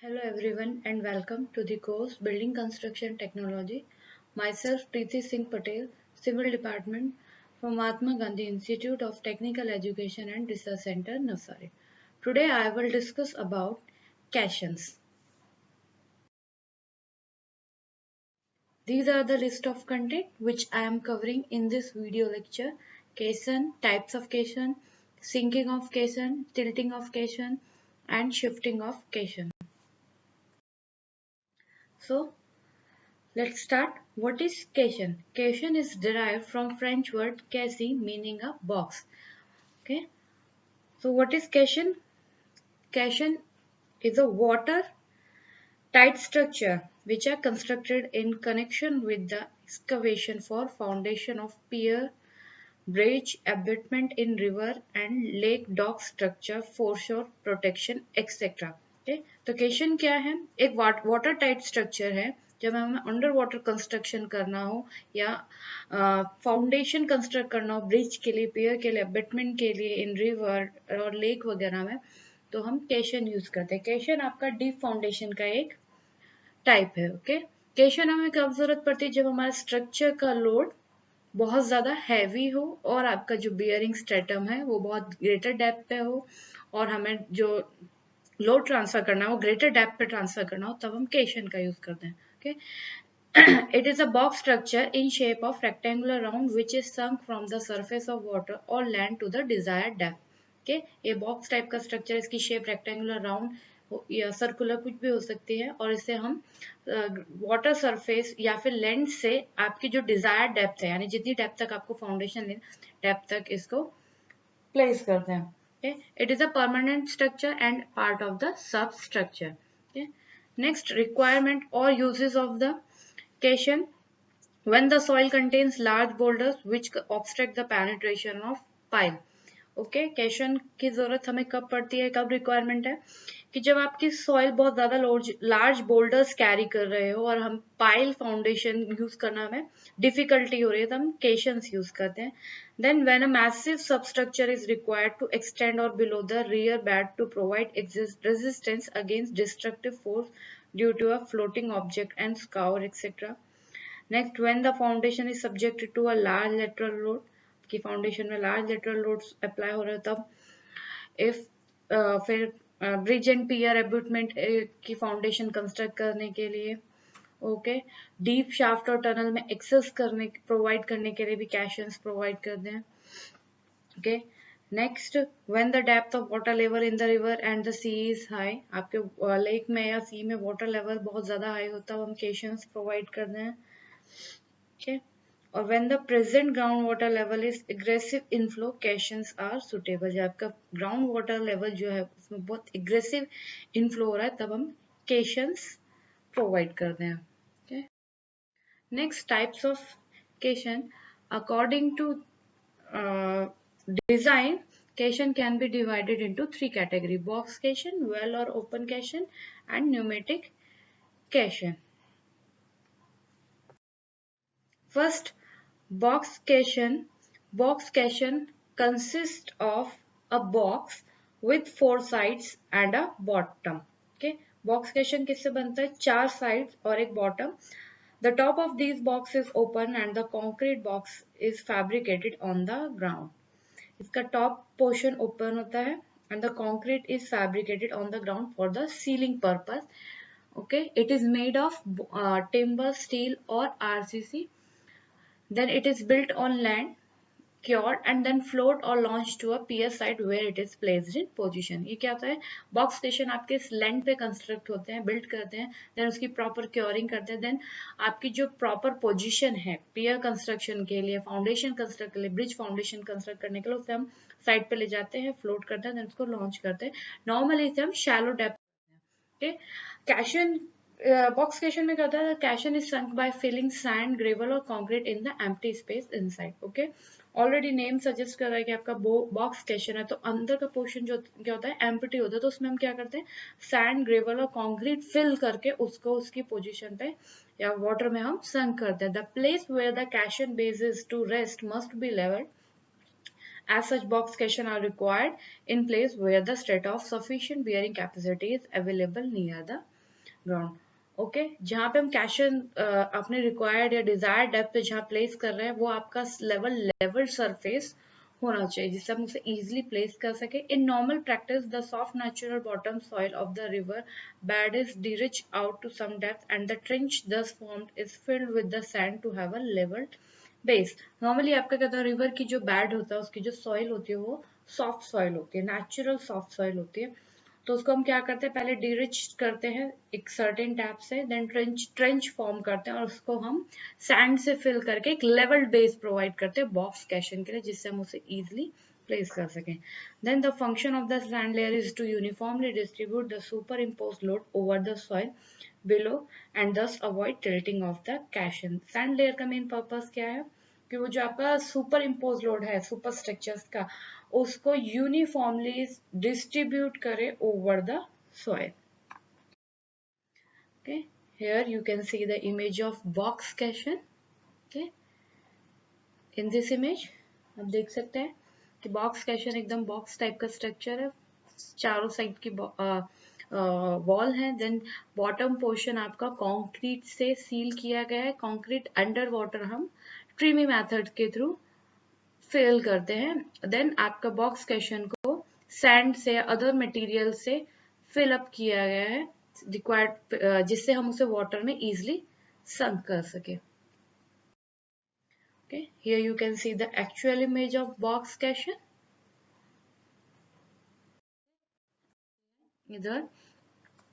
Hello everyone and welcome to the course Building Construction Technology. Myself Preeti Singh Patel, Civil Department from Mahatma Gandhi Institute of Technical Education and Research Center, Navsari. Today I will discuss about caissons. These are the list of content which I am covering in this video lecture. Caisson, types of caisson, sinking of caisson, tilting of caisson and shifting of caisson. So let's start. What is caisson? Caisson is derived from French word caisse meaning a box. Okay. So what is caisson? Caisson is a water tight structure which are constructed in connection with the excavation for foundation of pier, bridge, abutment in river and lake dock structure, foreshore protection, etc. Okay तो question क्या है? एक water tight structure है जब हमें under water construction करना हो या फाउंडेशन कंस्ट्रक्ट करना हो ब्रिज के लिए, पियर के लिए, अबटमेंट के लिए इन रिवर और लेक वगैरह में, तो हम क्वेश्चन यूज करते हैं. क्वेश्चन आपका डीप फाउंडेशन का एक टाइप है. ओके क्वेश्चन हमें कब जरूरत पड़ती है? जब हमारे स्ट्रक्चर का लोड बहुत ज़्यादा हैवी हो और आपका जो बियरिंग स्ट्रेटम है वो बहुत ग्रेटर डेप्थ पे हो और हमें जो लोड ट्रांसफर करना हो वो ग्रेटर डेप्थ पे ट्रांसफर करना हो, तब हम केशन का यूज करते हैं. Okay it is a box structure in shape of rectangular round which is sunk from the surface of water और land to the desired depth. Okay ये बॉक्स टाइप का स्ट्रक्चर, इसकी शेप रेक्टेंगुलर राउंड या circular कुछ भी हो सकती है और इसे हम वाटर सरफेस या फिर लैंड से आपकी जो डिजायर्ड डेप्थ है यानी जितनी डेप्थ तक आपको फाउंडेशन डेप्थ तक इसको प्लेस करते हैं. okay it is a permanent structure and part of the substructure. okay next, requirement or uses of the caisson. When the soil contains large boulders which obstruct the penetration of pile. Okay question की जरूरत हमें कब पड़ती है, कब requirement है? कि जब आपकी सॉइल बहुत ज्यादा लार्ज बोल्डर्स कैरी कर रहे हो और हम पाइल फाउंडेशन यूज करना हमें डिफिकल्टी हो रही है, तो हम केशंस यूज करते हैं. Then when a massive substructure is required to extend और below the river bed to provide resistance against destructive force due to a floating object and scour etcetera. Next, when the foundation is subjected to a large lateral load, की foundation में large lateral loads apply हो रहे हो तब. If फिर bridge and पियर एब्यूटमेंट की foundation construct करने के लिए. ओके डीप शाफ्ट और टनल में एक्सेस करने प्रोवाइड करने के लिए भी कैशंस प्रोवाइड करते हैं. Okay next, when the depth of water level in the river and the sea is high, आपके लेक में या सी में वाटर लेवल बहुत ज्यादा हाई होता है, हम कैशंस प्रोवाइड करते हैं. ओके और when the present groundwater level is aggressive inflow, caissons are suitable. जब आपका ग्राउंड वाटर लेवल जो है उसमें बहुत एग्रेसिव इनफ्लो हो रहा है, तब हम caissons प्रोवाइड करते हैं. okay? Next, types of caisson. According to design, caisson can be divided into three categories: box caisson, well or open caisson, and pneumatic caisson. First, box caisson. Box caisson consists of a box with 4 sides and a bottom. Okay, box caisson किससे बनता है? 4 sides और एक bottom. The top of these box is open and the concrete box is fabricated on the ground. इसका top portion open होता है and the concrete is fabricated on the ground for the ceiling purpose. Okay, it is made of timber, steel or RCC. Then it is built on land, cured and then float or launched to a pier site where it is placed in position. ये क्या होता है? Box station आपके land पे construct होते हैं, build करते हैं, देन उसकी प्रॉपर क्योरिंग करते हैं, देन आपकी जो प्रॉपर पोजीशन है पियर कंस्ट्रक्शन के लिए, फाउंडेशन कंस्ट्रक्ट के लिए, ब्रिज फाउंडेशन कंस्ट्रक्ट करने के लिए, उसे हम साइड पे ले जाते हैं, फ्लोट करते हैं, देन उसको लॉन्च करते हैं. नॉर्मली इसे हम शैलो डेप्थ. कैशन बॉक्स कैशन में क्या होता है? कैशन is sunk by filling sand, gravel और concrete in the empty space inside. Okay already name suggest कर रहा है कि आपका बॉक्स कैशन है तो अंदर का पोर्शन जो क्या होता है? एम्प्टी होता है. तो उसमें हम क्या करते हैं? सैंड, ग्रेवल और कंक्रीट फिल करके उसको उसकी पोजीशन पे या वाटर में हम संक करते हैं. The place where the caisson base is to rest must be levelled. As such, box caisson are required in place where the strata of sufficient bearing capacity is available near the ground. Okay, जहाँ पे हम कैशन अपने required या desired depth पे जहाँ place कर रहे हैं वो आपका लेवल सरफेस होना चाहिए जिससे हम उसे इजिली प्लेस कर सके। In normal practice the soft natural bottom soil of the river bed is dredged out to some depth and the trench thus formed is filled with the sand to have a level base. Normally आपका क्या होता है, river की जो bed होता है उसकी जो सॉइल होती है वो सॉफ्ट सॉइल होती है, नेचुरल सॉफ्ट सॉइल होती है। तो उसको हम क्या करते हैं, पहले डिरिच करते हैं एक सर्टेन टैप से, देन ट्रेंच फॉर्म करते हैं और उसको हम सैंड से फिल करके एक लेवल बेस प्रोवाइड करते हैं बॉक्स कैशन के लिए जिससे हम उसे इजिली प्लेस कर सकें। Then the function of the sand layer is to uniformly distribute the superimpose load over the soil below and thus avoid tilting of the caisson. Sand layer का main purpose क्या है कि वो जो आपका superimpose load है superstructures का उसको यूनिफॉर्मली डिस्ट्रीब्यूट करे over the soil. Okay, here you can see the image of box caisson. Okay, in this image आप देख सकते हैं कि बॉक्स कैशन एकदम बॉक्स टाइप का स्ट्रक्चर है, चारों साइड की वॉल है, देन बॉटम पोर्शन आपका कंक्रीट से सील किया गया है। कंक्रीट अंडर वाटर हम ट्रीमी मेथड के थ्रू फिल करते हैं। देन आपका बॉक्स कैशन को सैंड से अदर मटेरियल से फिल अप किया गया है रिक्वायर्ड जिससे हम उसे वाटर में इजिली संक कर सके। Okay, here you can see the actual image of box caisson. इधर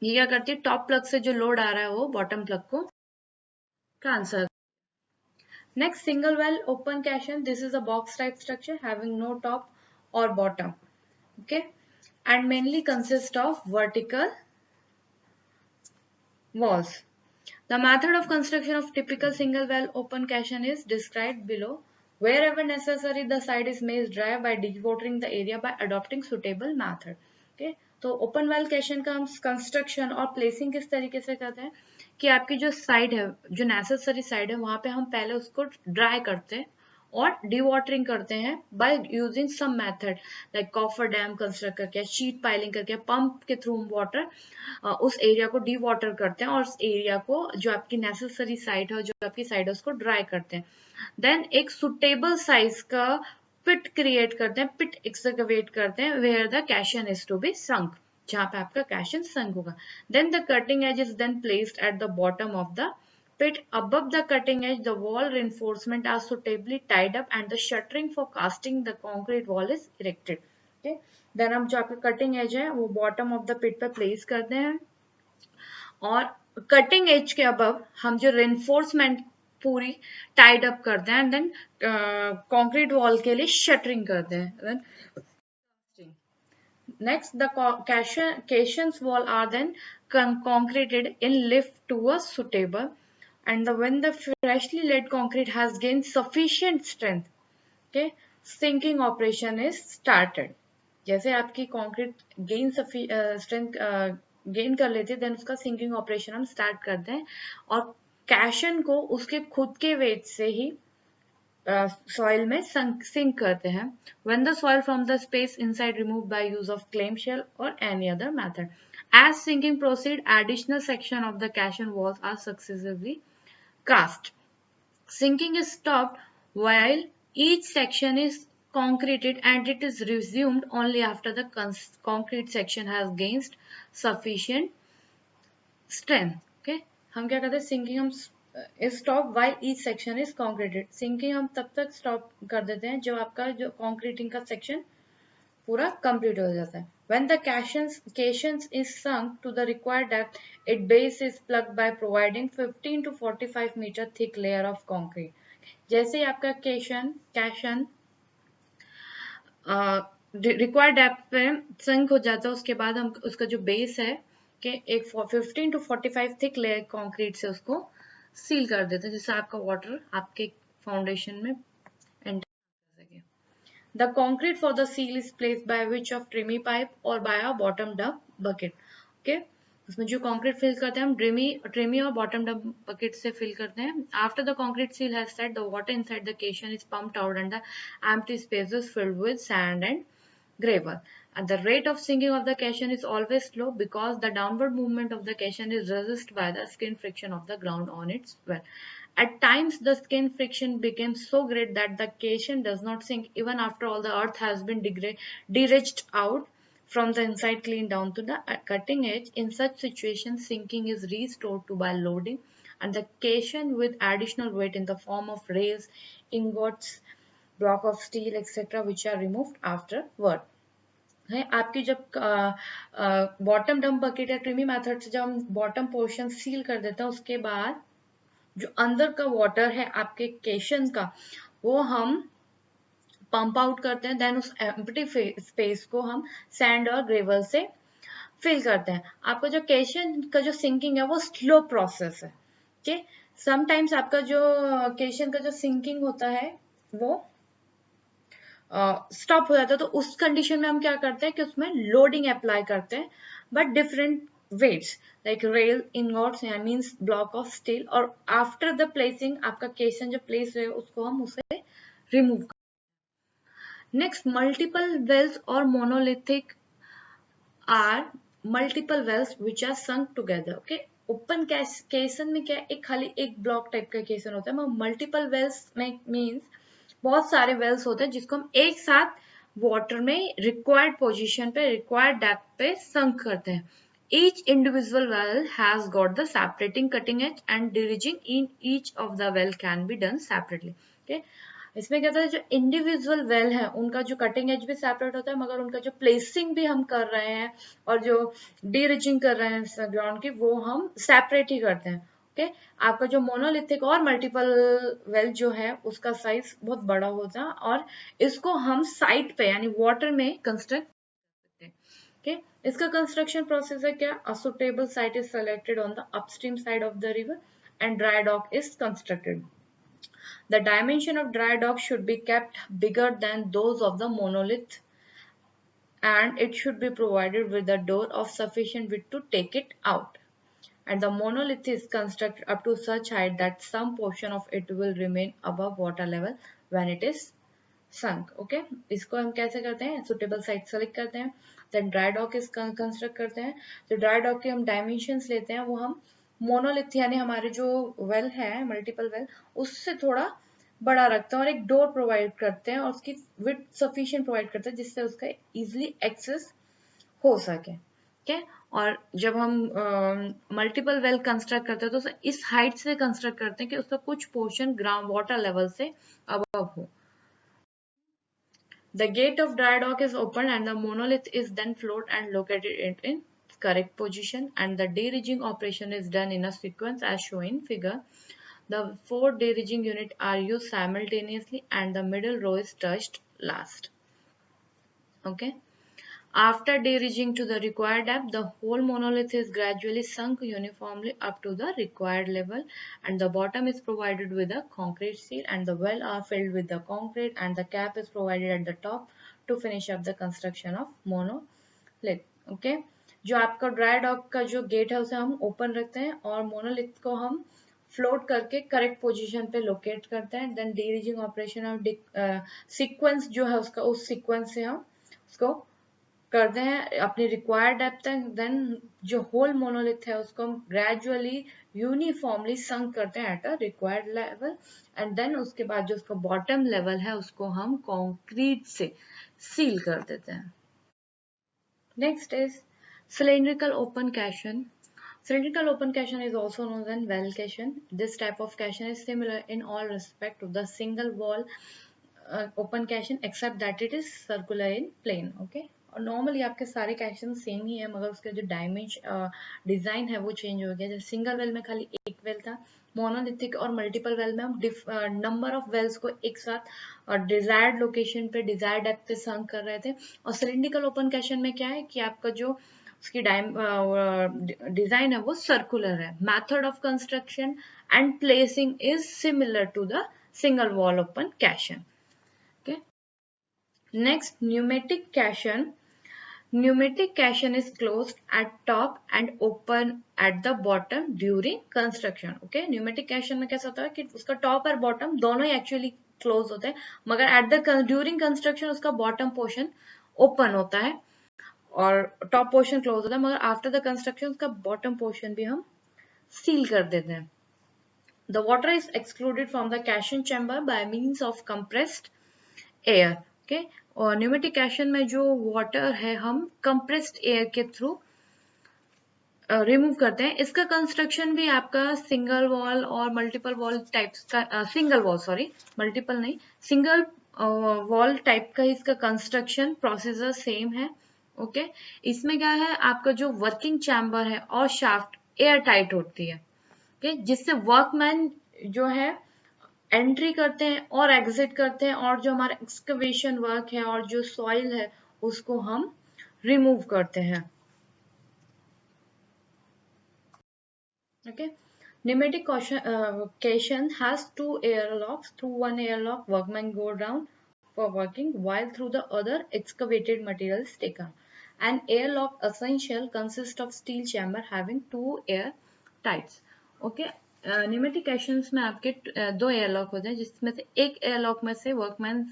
ये क्या करती है, टॉप प्लग से जो लोड आ रहा है वो बॉटम प्लग को transfer. Next single well open caisson, this is a box type structure having no top और bottom, okay, and mainly consist of vertical walls. The method of construction of typical single well open caisson is described below. Wherever necessary, the site is made dry by dewatering the area by adopting suitable method. Okay, तो open well कैशन का हम construction और placing किस तरीके से करते हैं कि आपकी जो साइड है, जो नेसेसरी साइड है, वहां पे हम पहले उसको ड्राई करते हैं और डिवाटरिंग करते हैं by using some method like coffer dam construct करके, शीट पाइलिंग करके, पंप के थ्रू वाटर उस एरिया को डी वाटर करते हैं और उस एरिया को जो आपकी नेसेसरी साइट है, जो आपकी साइड है, उसको ड्राई करते हैं। देन एक सुटेबल साइज का पिट क्रिएट करते हैं, पिट एक्सकवेट करते हैं where the caisson is to be sunk, जहां पे आपका कैशन संक होगा। Then the cutting edge is then placed at the bottom of the pit. Above the cutting edge, the wall reinforcement are suitably tied up and the shuttering for casting the concrete wall is erected. Okay. Then हम जो आपका cutting edge है वो bottom of the pit पे place करते हैं और cutting edge के अबव हम जो रेनफोर्समेंट पूरी टाइड अप करते हैं, देन कंक्रीट वॉल के लिए शटरिंग करते हैं। Next, the caissons wall are then concreted in lift to a suitable, and when the freshly laid concrete has gained sufficient strength, okay, sinking operation is started. जैसे आपकी concrete gain strength gain कर लेते हैं, then उसका sinking operation हम start करते हैं और कैशन को उसके खुद के वेट से ही soil में sink करते हैं। When the soil from the space inside removed by use of clam shell or any other method. As sinking proceed, additional section of the caisson walls are successively cast. Sinking is stopped while each section is concreted and it is resumed only after the concrete section has gained sufficient strength. Okay, हम क्या करते हैं, sinking हम stop while each section is concreted. Sinking हम तब तक stop कर देते हैं जब आपका जो कॉन्क्रीटिंग का सेक्शन पूरा कंप्लीट हो जाता है। When the caissons is sunk to the required depth, its base is plugged by providing 15 to 45 meter thick layer of concrete. जैसे ही आपका कैशन रिक्वायर्ड डेप्थ पे संक हो जाता है, उसके बाद हम उसका जो बेस है कि एक 15 टू 45 थिक लेयर कंक्रीट से उसको सील कर देते हैं जिससे आपका वाटर आपके फाउंडेशन में एंटर कर सके। The concrete for the seal is placed by which of tremie pipe और by a bottom dump bucket. Okay, उसमें जो कंक्रीट फिल करते हैं हम ट्रिमी और बॉटम डब बकेट से फिल करते हैं। After the concrete seal has set, the water inside the caisson is pumped out and the empty space is filled with sand and gravel. And the rate of sinking of the caisson is always slow because the downward movement of the caisson is resisted by the skin friction of the ground on its well. At times, the skin friction becomes so great that the caisson does not sink even after all the earth has been dredged out from the inside clean down to the cutting edge. In such situations, sinking is restored to by loading and the caisson with additional weight in the form of rails, ingots, block of steel, etc., which are removed afterward. है आपकी जब bottom dump bucket या ट्रिमी method से जब हम bottom portion seal कर देते हैं उसके बाद जो अंदर का वाटर है आपके केशन का वो हम पंप आउट करते हैं, देन उस एम्प्टी स्पेस को हम सैंड और ग्रेवल से फिल करते हैं. आपका जो केशन का जो सिंकिंग है वो स्लो प्रोसेस है. ओके, समटाइम्स आपका जो केशन का जो सिंकिंग होता है वो स्टॉप हो जाता है, तो उस कंडीशन में हम क्या करते हैं कि उसमें लोडिंग अप्लाई करते हैं but different weights like rail ingots या मींस ब्लॉक ऑफ स्टील, और आफ्टर द प्लेसिंग आपका केशन जो प्लेस है उसको हम उसे रिमूव करते हैं. नेक्स्ट, मल्टीपल वेल्स और monolithic are multiple wells which are sunk together. Okay, open caisson में क्या है, एक खाली एक ब्लॉक टाइप का केसन होता है. मल्टीपल वेल्स में मींस बहुत सारे वेल्स होते हैं जिसको हम एक साथ वाटर में रिक्वायर्ड पोजीशन पे रिक्वायर्ड डेप्थ पे संक करते हैं. Each individual well has got the separating cutting edge and dredging in each of the well can be done separately. Okay, इसमें क्या होता है जो इंडिविजुअल वेल है उनका जो कटिंग एज भी सेपरेट होता है मगर उनका जो प्लेसिंग भी हम कर रहे हैं और जो डीरिचिंग कर रहे हैं ग्राउंड की वो हम सेपरेट ही करते हैं. ओके, आपका जो मोनोलिथिक और मल्टीपल वेल जो है उसका साइज बहुत बड़ा होता है और इसको हम साइट पे यानी वाटर में कंस्ट्रक्ट करते हैं. ओके, इसका कंस्ट्रक्शन प्रोसेस है क्या, a suitable site is selected on the upstream side of the river and dry dock is constructed. The dimension of dry dock should be kept bigger than those of the monolith and it should be provided with a door of sufficient width to take it out. And the monolith is constructed up to such height that some portion of it will remain above water level when it is sunk. Okay, इसको हम कैसे करते हैं, suitable site select करते हैं, then dry dock is construct करते हैं. तो dry dock के हम dimensions लेते हैं, वो हम मोनोलिथ यानी हमारे जो वेल है मल्टीपल वेल उससे थोड़ा बड़ा रखते हैं और एक डोर प्रोवाइड करते हैं और उसकी विड्थ सफिशिएंट प्रोवाइड करते हैं जिससे उसका इजीली एक्सेस हो सके. ठीक है, और जब हम मल्टीपल वेल कंस्ट्रक्ट करते हैं तो इस हाइट से कंस्ट्रक्ट करते हैं कि उसका कुछ पोर्शन ग्राउंड वाटर लेवल से अबव हो. The gate of dry dock is opened and the monolith is then floored and located in correct position and the derigging operation is done in a sequence as shown in figure. The 4 derigging units are used simultaneously and the middle row is touched last. Okay. After derigging to the required depth, the whole monolith is gradually sunk uniformly up to the required level and the bottom is provided with a concrete seal and the well are filled with the concrete and the cap is provided at the top to finish up the construction of monolith. Okay, जो आपका dry dock का जो gate है उसे हम open रखते हैं और मोनोलिथ को हम फ्लोट करके करेक्ट पोजीशन पे लोकेट करते हैं. देन डीरिजिंग ऑपरेशन और सीक्वेंस जो है उसका उस सीक्वेंस से हम उसको करते हैं अपनी रिक्वायर्ड डेप्थ तक. देन जो होल मोनोलिथ है उसको हम ग्रेजुअली यूनिफॉर्मली संक करते हैं at a required level and then उसके बाद जो उसका बॉटम लेवल है उसको हम कंक्रीट से सील कर देते हैं. Next is cylindrical open caisson. Cylindrical open caisson is also known as well caisson. This type of caisson is similar in all respect to the single wall open caisson except that it is circular in plane. Okay, और normally आपके सारे कैशन same ही है मगर उसका जो design है वो change हो गया. जैसे सिंगल वेल में खाली एक वेल था, मोनोलिथिक और मल्टीपल वेल में हम नंबर ऑफ वेल्स को एक साथ डिजायर्ड लोकेशन पे डिजायर्ड डेप्थ पे संक कर रहे थे. और सिलिंड्रिकल ओपन कैशन में क्या है कि आपका जो उसकी डिजाइन है वो सर्कुलर है. Method of construction and placing is similar to the single wall open caisson. Okay. Next, pneumatic caisson. Pneumatic caisson is closed at top and open at the bottom during construction. Okay, pneumatic caisson में कैसा होता है कि उसका top और bottom दोनों ही actually close होते हैं मगर एट द ड्यूरिंग कंस्ट्रक्शन उसका बॉटम पोर्शन ओपन होता है और टॉप पोर्शन क्लोज होता है, मगर आफ्टर द कंस्ट्रक्शन उसका बॉटम पोर्शन भी हम सील कर देते हैं. The water is excluded from the caisson chamber by means of compressed air. Okay, और न्यूमेटिक कैशन में जो वाटर है हम कंप्रेस्ड एयर के थ्रू रिमूव करते हैं. इसका कंस्ट्रक्शन भी आपका सिंगल वॉल और मल्टीपल वॉल टाइप्स का, सिंगल वॉल सॉरी, मल्टीपल नहीं, सिंगल वॉल टाइप का इसका कंस्ट्रक्शन प्रोसीजर सेम है. ओके, इसमें क्या है, आपका जो वर्किंग चैम्बर है और शाफ्ट एयर टाइट होती है. ओके, जिससे वर्कमैन जो है एंट्री करते हैं और एग्जिट करते हैं, और जो हमारा एक्सकवेशन वर्क है और जो सॉइल है उसको हम रिमूव करते हैं. Okay. Pneumatic caisson has two airlocks. Through one airlock, workmen go down for working, while through the other, excavated material is taken. An airlock essential consists of steel chamber having two air tights. Okay. Pneumatic caissons में आपके दो airlock होते हैं, जिसमें से एक airlock में से वर्कमैन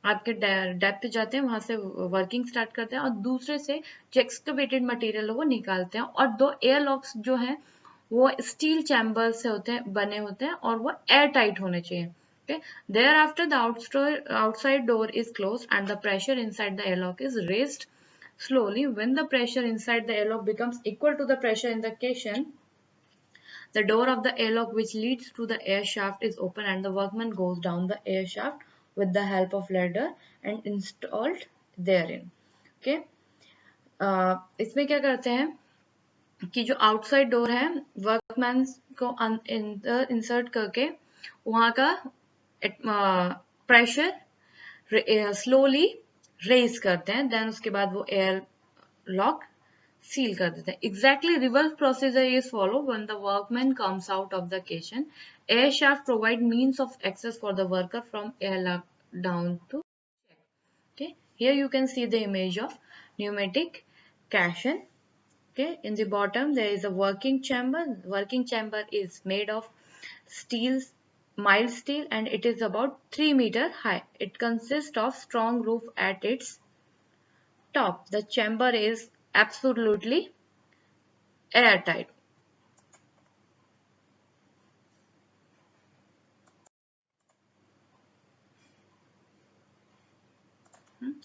आपके डेप्थ पे जाते हैं, वहां से वर्किंग स्टार्ट करते हैं, और दूसरे से जो एक्सकवेटेड मटेरियल है वो निकालते हैं. और दो एयरलॉक्स जो हैं वो स्टील चैम्बर से बने होते हैं, और वो एयर टाइट होने चाहिए. Okay. Thereafter, the outside door is closed and the pressure inside the airlock is raised slowly. When the pressure inside the airlock becomes equal to the pressure in the caisson, the door of the airlock which leads to the air shaft is open and the workman goes down the air shaft with the help of ladder and installed therein. Okay. इसमें क्या करते हैं कि जो outside door है, workman को insert करके वहां का प्रेशर स्लोली रेज करते हैं. देन उसके बाद वो एयर लॉक सील कर देते हैं. Exactly reverse procedure is follow when the workman comes out of the caisson. Air shaft provide means of access for the worker from air lock down to. Okay, here you can see the image of pneumatic caisson. Okay, in the bottom there is a working chamber. Working chamber is made of steel, mild steel, and it is about 3 meter high. It consists of strong roof at its top. The chamber is absolutely airtight.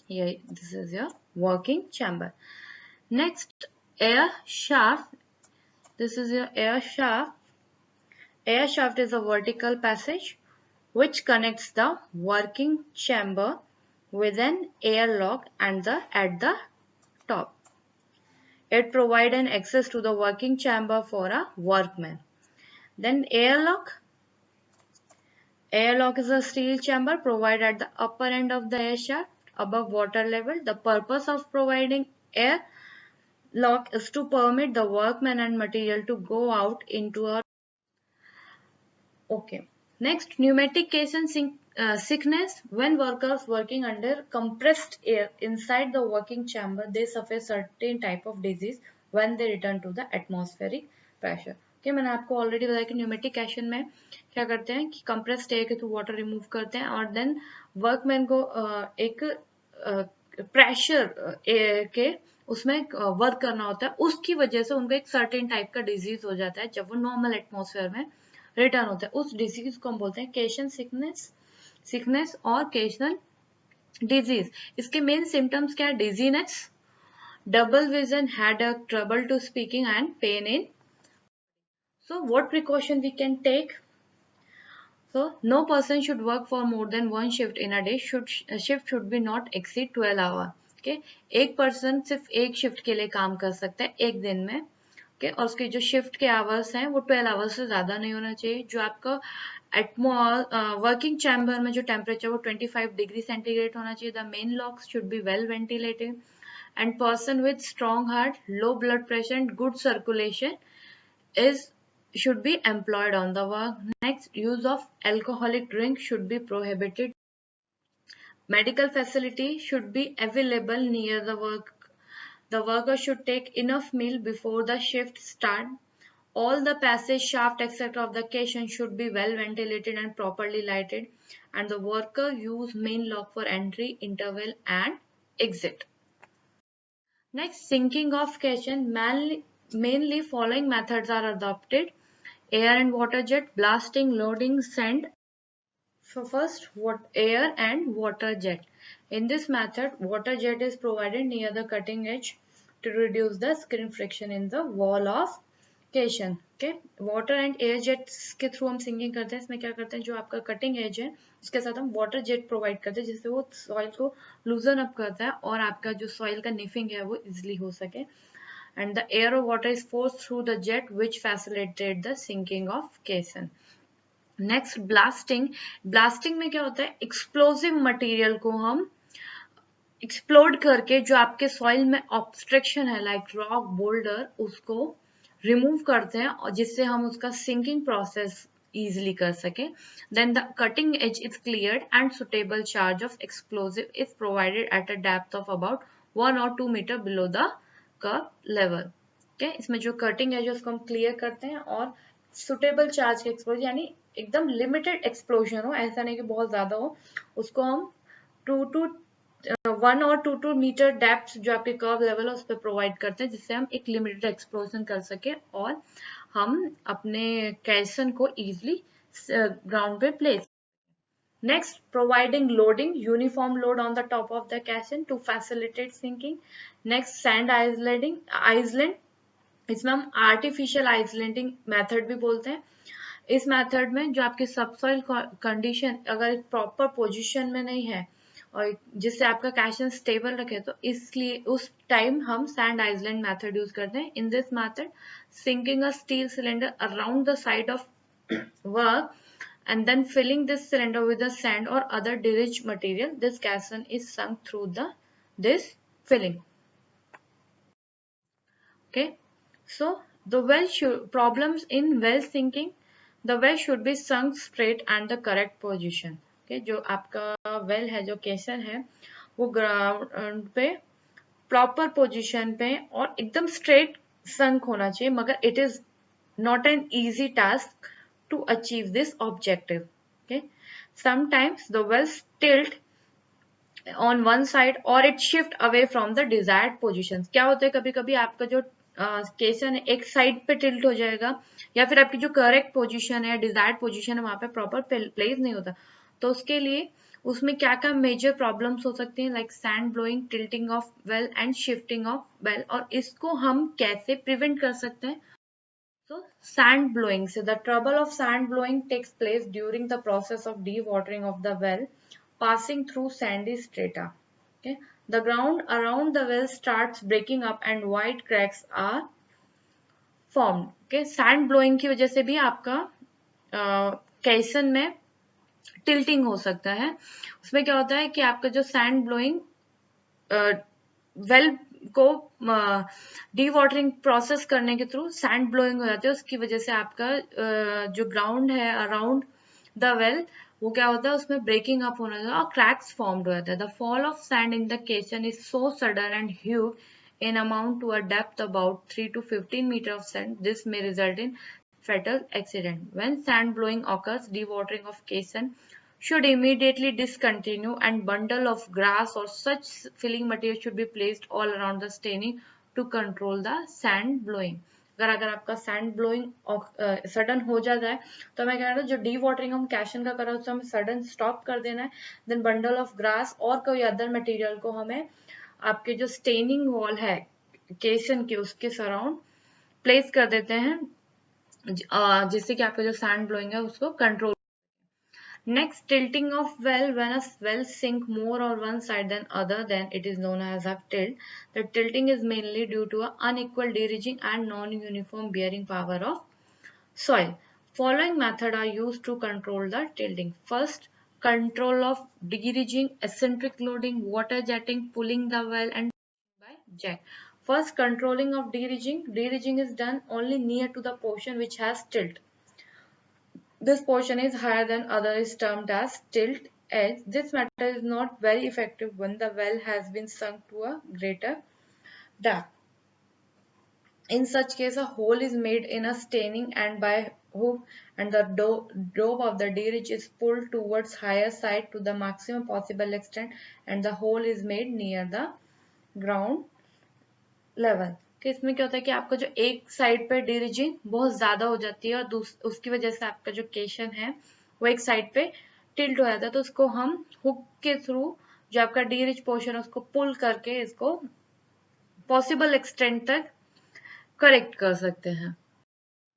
Here, this is your working chamber. Next, air shaft. This is your air shaft. Air shaft is a vertical passage which connects the working chamber with an airlock and at the top. It provides an access to the working chamber for a workman. Then airlock. Airlock is a steel chamber provided at the upper end of the air shaft above water level. The purpose of providing air lock is to permit the workman and material to go out into a. Okay. Next, pneumatic caisson sickness. When workers working under compressed air inside the working chamber, they suffer certain type of disease when they return to the atmospheric pressure. Okay, मैंने आपको already बताया कि pneumatic कैशन में क्या करते हैं कि compressed air के थ्रू वाटर रिमूव करते हैं, और देन वर्कमैन को एक प्रेशर के उसमें वर्क करना होता है. उसकी वजह से उनको एक सर्टेन टाइप का डिजीज हो जाता है. जब वो नॉर्मल एटमॉस्फेयर में रिटर्न होता है, उस डिजीज को हम बोलते हैं केशन सिकनेस और केशनल डिजीज. इसके मेन सिम्टम्स क्या है? Dizziness, double vision, headache, trouble to speaking and pain in. So what precaution we can take? So no person should work for more than one shift in a day. Shift should be not exceed 12 hours. Okay, एक person सिर्फ एक shift के लिए काम कर सकता है एक दिन में. Okay, और उसके जो शिफ्ट के आवर्स हैं वो 12 आवर्स से ज्यादा नहीं होना चाहिए. जो आपका वर्किंग चैम्बर में जो टेम्परेचर वो 25 डिग्री सेंटीग्रेड होना चाहिए. The main locks should be well ventilated and person with strong heart, low blood pressure and good circulation should be employed on the work. Next, use of alcoholic drink should be prohibited. Medical facility should be available near the work. The worker should take enough meal before the shift start. All the passage, shaft, etc. of the caisson should be well ventilated and properly lighted, and the worker use main lock for entry, interval, and exit. Next, sinking of caisson. Mainly following methods are adopted: air and water jet, blasting, loading, sand. So first, what air and water jet. In this method, water jet is provided near the cutting edge to reduce the skin friction in the wall of caisson. Okay, water and air jets के through हम sinking करते हैं. इसमें क्या करते हैं, जो आपका कटिंग एज है उसके साथ हम वाटर जेट प्रोवाइड करते हैं जिससे वो सॉइल को लूजन अप करता है और आपका जो सॉइल का निफिंग है वो इजिली हो सके. एंड द एयर और water is force through the jet which facilitate the sinking of caisson. Next, blasting. Blasting में क्या होता है, एक्सप्लोसिव मटेरियल को हम एक्सप्लोड करके जो आपके सॉइल में ऑब्स्ट्रक्शन है लाइक रॉक, बोल्डर, उसको रिमूव करते हैं और जिससे हम उसका सिंकिंग प्रोसेस easily कर सके. Then the cutting edge is cleared and suitable charge of explosive is provided at a depth of about 1 or 2 meter below the curb level. Okay, इसमें जो कटिंग एज है उसको हम क्लियर करते हैं और सुटेबल चार्ज के एक्सप्लोजन यानी एकदम लिमिटेड एक्सप्लोजन हो, ऐसा नहीं कि बहुत ज्यादा हो, उसको हम 1 और 2 मीटर डेप्थ जो आपके कर्व लेवल है उस पर प्रोवाइड करते हैं जिससे हम एक लिमिटेड एक्सप्लोजन कर सके और हम अपने कैसन को इजिली ग्राउंड पे place. Next, providing loading, uniform load on the top of the caisson to facilitate sinking. Next, sand island. इसमें हम आर्टिफिशियल आइसलैंडिंग मेथड भी बोलते हैं. इस मेथड में जो आपकी सबसॉइल कंडीशन अगर प्रॉपर पोजीशन में नहीं है और जिससे आपका कैशन स्टेबल रखे तो इसलिए उस टाइम हम सैंड आइसलैंड मेथड यूज करते हैं. In this method, sinking a steel cylinder around the side of work and then filling this cylinder with the sand or other derived material, this caisson is sunk through this filling. Okay, so the problems in well sinking. The well should be sunk straight and the correct position. Okay, जो आपका well है, जो caisson है, वो ground पे proper position पे और एकदम स्ट्रेट संक होना चाहिए, मगर it is not an easy task to achieve this objective. Okay, sometimes the wells tilt on one side or it shift away from the desired positions. क्या होता है, कभी कभी आपका जो केसन है एक साइड पे टिल्ट हो जाएगा या फिर आपकी जो करेक्ट पोजीशन है, डिजायर्ड पोजीशन है, वहां पे प्रॉपर प्लेस नहीं होता. तो उसके लिए उसमें क्या क्या मेजर प्रॉब्लम्स हो सकती हैं, like sand blowing, tilting of well and shifting of well. और इसको हम कैसे प्रिवेंट कर सकते हैं? So, sand blowing. So, the trouble of sand blowing takes place during the process of dewatering of the well, passing through sandy strata. Okay, the ground around the well starts breaking up and wide cracks are formed. Okay, sand blowing की वजह से भी आपका कैसन में tilting हो सकता है. उसमें क्या होता है कि आपका जो सैंड ब्लोइंग वेल को डी वाटरिंग प्रोसेस करने के थ्रू सैंड ब्लोइंग हो जाती है. उसकी वजह से आपका जो ग्राउंड है अराउंड द वेल वो क्या होता है, उसमें ब्रेकिंग अप होना चाहिए और क्रैक्स फॉर्म्ड हो जाता है. The fall of sand in the caisson is so sudden and huge in amount to a depth about 3 to 15 meter of sand. This may result in fatal accident. When sand blowing occurs, dewatering of caisson should immediately discontinue and bundle of grass or such filling material should be placed all around the staining to control the sand blowing. अगर आपका sand blowing sudden हो जाता है तो मैं कह रहा हूँ जो डी वाटरिंग हम कैशन का कर रहे हैं उसको हमें सडन स्टॉप कर देना है. देन बंडल ऑफ ग्रास और कोई अदर मटेरियल को हमें आपके जो स्टेनिंग वॉल है केसन की उसके सराउंड प्लेस कर देते हैं जिससे कि आपका जो सैंड ब्लोइंग है उसको control. Next, tilting of well. When a well sink more on one side than other, then it is known as a tilt. The tilting is mainly due to an unequal deridging and non-uniform bearing power of soil. Following method are used to control the tilting. First, control of deridging, eccentric loading, water jetting, pulling the well and by jack. First, controlling of deridging. Deridging is done only near to the portion which has tilt. This portion is higher than other is termed as tilt edge. This method is not very effective when the well has been sunk to a greater depth. In such case, a hole is made in a staining and by hook and the dope of the deridge is pulled towards higher side to the maximum possible extent and the hole is made near the ground level कि इसमें क्या होता है कि आपका जो एक side पे डी रीजिंग बहुत ज्यादा हो जाती है और उसकी वजह से आपका जो केशन है वो एक साइड पे टिल्ट हो जाता है, तो उसको हम हुक के थ्रू जो आपका डी रिच पोर्शन है उसको पुल करके इसको पॉसिबल एक्सटेंट तक करेक्ट कर सकते हैं.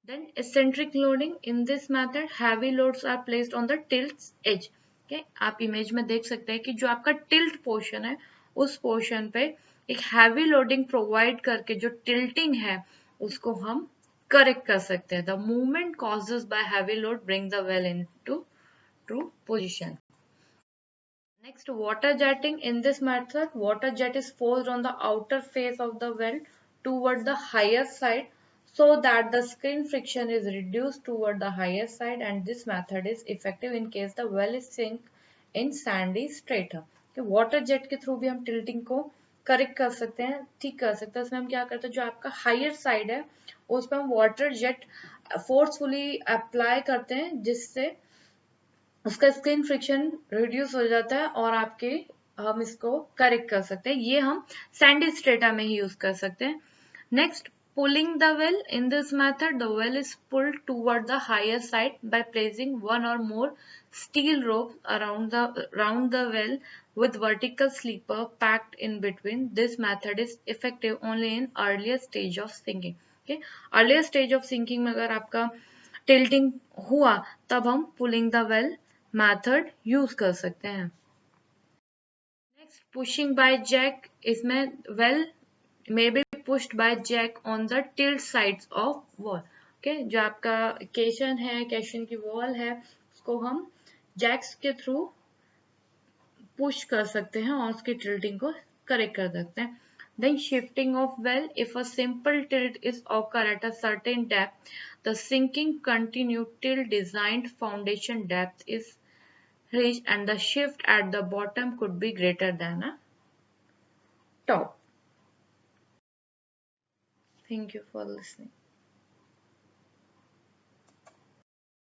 Then eccentric loading. In this method, heavy loads are placed on the tilt's edge. Okay? आप इमेज में देख सकते हैं कि जो आपका टिल्ट पोर्शन है उस पोर्शन पे एक हैवी लोडिंग प्रोवाइड करके जो टिल्टिंग है उसको हम करेक्ट कर सकते हैं. The movement causes bye heavy load bring the well into true position. Next, water jetting. In this method, water jet is forced on the outer face of the well toward the higher side so that the skin friction is reduced toward the higher side, and this method is effective in case the well is sink in sandy strata. Water jet के through भी हम tilting को correct कर सकते हैं, ठीक कर सकते हैं. इसमें हम क्या करते हैं, जो आपका हायर साइड है उस पर हम वाटर जेट फोर्सफुली अप्लाई करते हैं जिससे उसका स्किन फ्रिक्शन रिड्यूस हो जाता है और आपके हम इसको करेक्ट कर सकते हैं. ये हम सैंडी स्ट्रेटा में ही यूज कर सकते हैं. Next, pulling the well. In this method, the well is pulled toward the higher side by placing one or more steel ropes around the well with vertical sleeper packed in between. This method is effective only in earlier stage of sinking. Okay, earlier stage of sinking में अगर आपका tilting हुआ तब हम pulling the well method use कर सकते हैं. Next, pushing by jack. इसमें well may be pushed by jack on the tilt sides of wall. Okay, जो आपका केशन है, केशन की वॉल है, उसको हम जैक्स के थ्रू पुश कर सकते हैं और उसकी टिल्टिंग को करेक्ट कर सकते हैं. Then shifting of well. If a simple tilt is occur at a certain depth, the sinking continue till designed foundation depth is reached and the shift at the bottom could be greater than a top. Thank you for listening.